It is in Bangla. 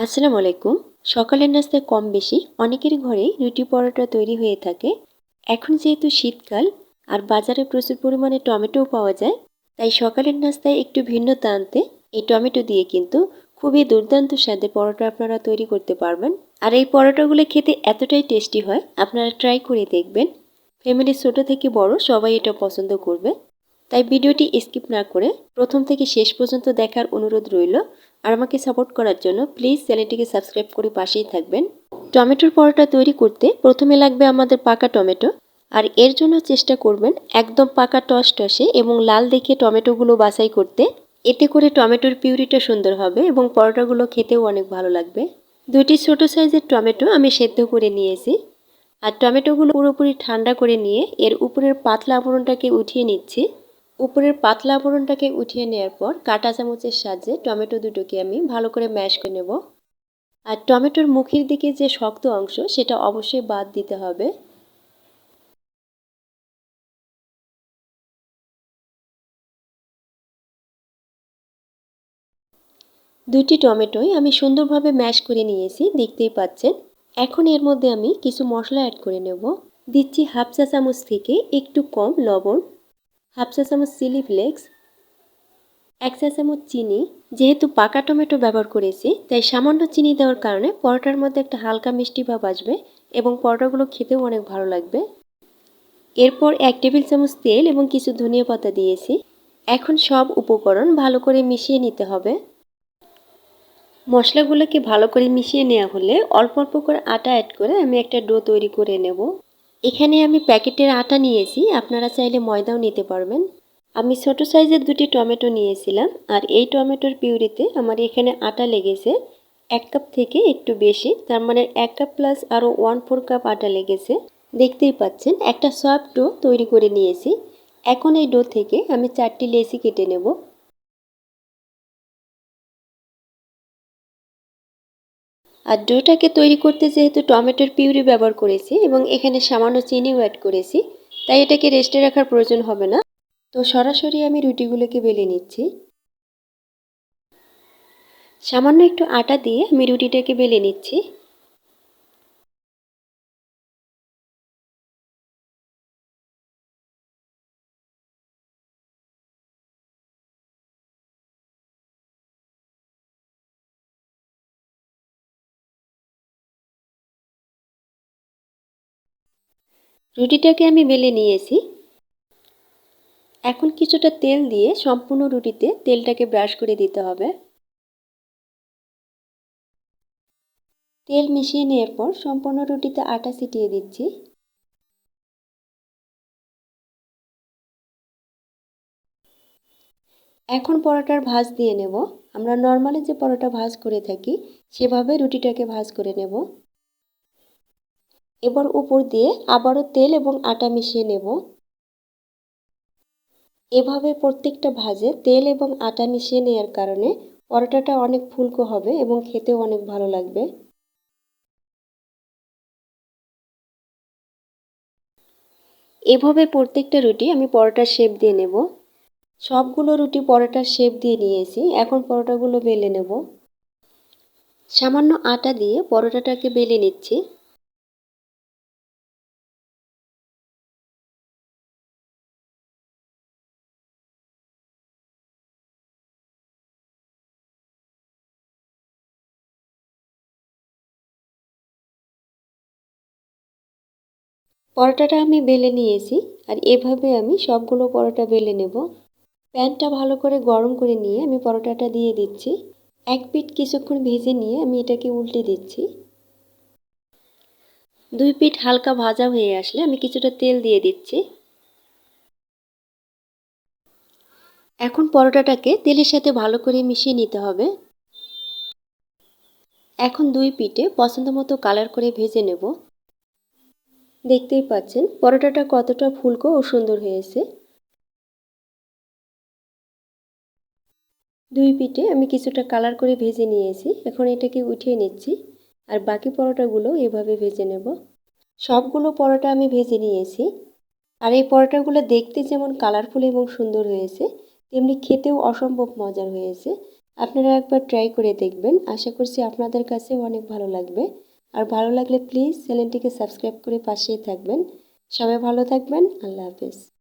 আসসালামু আলাইকুম। সকালের নাস্তায় কম বেশি অনেকেরই ঘরেই রুটি পরোটা তৈরি হয়ে থাকে। এখন যেহেতু শীতকাল আর বাজারে প্রচুর পরিমাণে টমেটোও পাওয়া যায়, তাই সকালের নাস্তায় একটু ভিন্নতা আনতে এই টমেটো দিয়ে কিন্তু খুবই দুর্দান্ত স্বাদের পরোটা আপনারা তৈরি করতে পারবেন। আর এই পরোটাগুলো খেতে এতটাই টেস্টি হয়, আপনারা ট্রাই করে দেখবেন। ফ্যামিলির ছোট থেকে বড় সবাই এটা পছন্দ করবে। তাই ভিডিওটি স্কিপ না করে প্রথম থেকে শেষ পর্যন্ত দেখার অনুরোধ রইল। আর আমাকে সাপোর্ট করার জন্য প্লিজ চ্যানেলটিকে সাবস্ক্রাইব করে পাশেই থাকবেন। টমেটোর পরোটা তৈরি করতে প্রথমে লাগবে আমাদের পাকা টমেটো। আর এর জন্য চেষ্টা করবেন একদম পাকা টসটসে এবং লাল দেখে টমেটোগুলো বাছাই করতে। এতে করে টমেটোর পিউরিটা সুন্দর হবে এবং পরোটাগুলো খেতেও অনেক ভালো লাগবে। দুটি ছোট সাইজের টমেটো আমি সেদ্ধ করে নিয়েছি। আর টমেটোগুলো পুরোপুরি ঠান্ডা করে নিয়ে এর উপরের পাতলা আবরণটাকে উঠিয়ে নিচ্ছি। উপরের পাতলা আবরণটাকে উঠিয়ে নেওয়ার পর কাঁটা চামচের সাহায্যে টমেটো দুটোকে আমি ভালো করে ম্যাশ করে নেব। আর টমেটোর মুখের দিকে যে শক্ত অংশ সেটা অবশ্যই বাদ দিতে হবে। দুটি টমেটোই আমি সুন্দরভাবে ম্যাশ করে নিয়েছি, দেখতেই পাচ্ছেন। এখন এর মধ্যে আমি কিছু মশলা অ্যাড করে নেব। দিচ্ছি হাফ চা চামচ থেকে একটু কম লবণ, হাফ চা চামচ চিলি ফ্লেক্স, 1 চা চামচ চিনি। যেহেতু পাকা টমেটো ব্যবহার করেছি তাই সামান্য চিনি দেওয়ার কারণে পরোটার মধ্যে একটা হালকা মিষ্টি ভাব আসবে এবং পরোটাগুলো খেতেও অনেক ভালো লাগবে। এরপর 1 টেবিল চামচ তেল এবং কিছু ধনিয়া পাতা দিয়েছি। এখন সব উপকরণ ভালো করে মিশিয়ে নিতে হবে। মশলাগুলোকে ভালো করে মিশিয়ে নেওয়া হলে অল্প অল্প করে আটা অ্যাড করে আমি একটা ডো তৈরি করে নেব। এখানে আমি প্যাকেটের আটা নিয়েছি, আপনারা চাইলে ময়দাও নিতে পারবেন। আমি ছোট সাইজের দুটি টমেটো নিয়েছিলাম আর এই টমেটোর পিউরিতে আমার এখানে আটা লেগেছে 1 কাপ থেকে একটু বেশি, তার মানে 1 কাপ প্লাস আরও 1/4 কাপ আটা লেগেছে। দেখতেই পাচ্ছেন একটা সফট ডো তৈরি করে নিয়েছি। এখন এই ডো থেকে আমি 4টি লেচি কেটে নেব। আর ডোটাকে তৈরি করতে যেহেতু টমেটোর পিউরি ব্যবহার করেছি এবং এখানে সামান্য চিনিও অ্যাড করেছি, তাই এটাকে রেস্টে রাখার প্রয়োজন হবে না। তো সরাসরি আমি রুটিগুলোকে বেলে নিচ্ছি। সামান্য একটু আটা দিয়ে আমি রুটিটাকে বেলে নিচ্ছি। রুটিটাকে আমি বেলে নিয়েছি। এখন কিছুটা তেল দিয়ে সম্পূর্ণ রুটিতে তেলটাকে ব্রাশ করে দিতে হবে। তেল মিশিয়ে নেওয়ার পর সম্পূর্ণ রুটিতে আটা ছিটিয়ে দিচ্ছি। এখন পরোটার ভাঁজ দিয়ে নেব। আমরা নর্মালি যে পরোটা ভাঁজ করে থাকি সেভাবে রুটিটাকে ভাঁজ করে নেব। এবার উপর দিয়ে আবারও তেল এবং আটা মিশিয়ে নেব। এভাবে প্রত্যেকটা ভাঁজে তেল এবং আটা মিশিয়ে নেওয়ার কারণে পরোটাটা অনেক ফুলকো হবে এবং খেতেও অনেক ভালো লাগবে। এভাবে প্রত্যেকটা রুটি আমি পরোটার শেপ দিয়ে নেব। সবগুলো রুটি পরোটার শেপ দিয়ে নিয়েছি। এখন পরোটাগুলো বেলে নেব। সামান্য আটা দিয়ে পরোটাটাকে বেলে নিচ্ছি। পরোটাটা আমি বেলে নিয়েছি আর এভাবে আমি সবগুলো পরোটা বেলে নেব। প্যানটা ভালো করে গরম করে নিয়ে আমি পরোটাটা দিয়ে দিচ্ছি। এক পিঠ কিছুক্ষণ ভেজে নিয়ে আমি এটাকে উল্টে দিচ্ছি। দুই পিঠ হালকা ভাজা হয়ে আসলে আমি কিছুটা তেল দিয়ে দিচ্ছি। এখন পরোটাটাকে তেলের সাথে ভালো করে মিশিয়ে নিতে হবে। এখন দুই পিঠে পছন্দ মতো কালার করে ভেজে নেব। দেখতেই পাচ্ছেন পরোটাটা কতটা ফুলকো ও সুন্দর হয়েছে। দুই পিঠে আমি কিছুটা কালার করে ভেজে নিয়েছি। এখন এটাকে উঠিয়ে নিচ্ছি আর বাকি পরোটাগুলো এভাবে ভেজে নেব। সবগুলো পরোটা আমি ভেজে নিয়েছি। আর এই পরোটাগুলো দেখতে যেমন কালারফুল এবং সুন্দর হয়েছে, তেমনি খেতেও অসম্ভব মজার হয়েছে। আপনারা একবার ট্রাই করে দেখবেন, আশা করছি আপনাদের কাছে অনেক ভালো লাগবে। আর ভালো লাগলে প্লিজ চ্যানেলটিকে সাবস্ক্রাইব করে পাশেই থাকবেন। সবাই ভালো থাকবেন, আল্লাহ হাফেজ।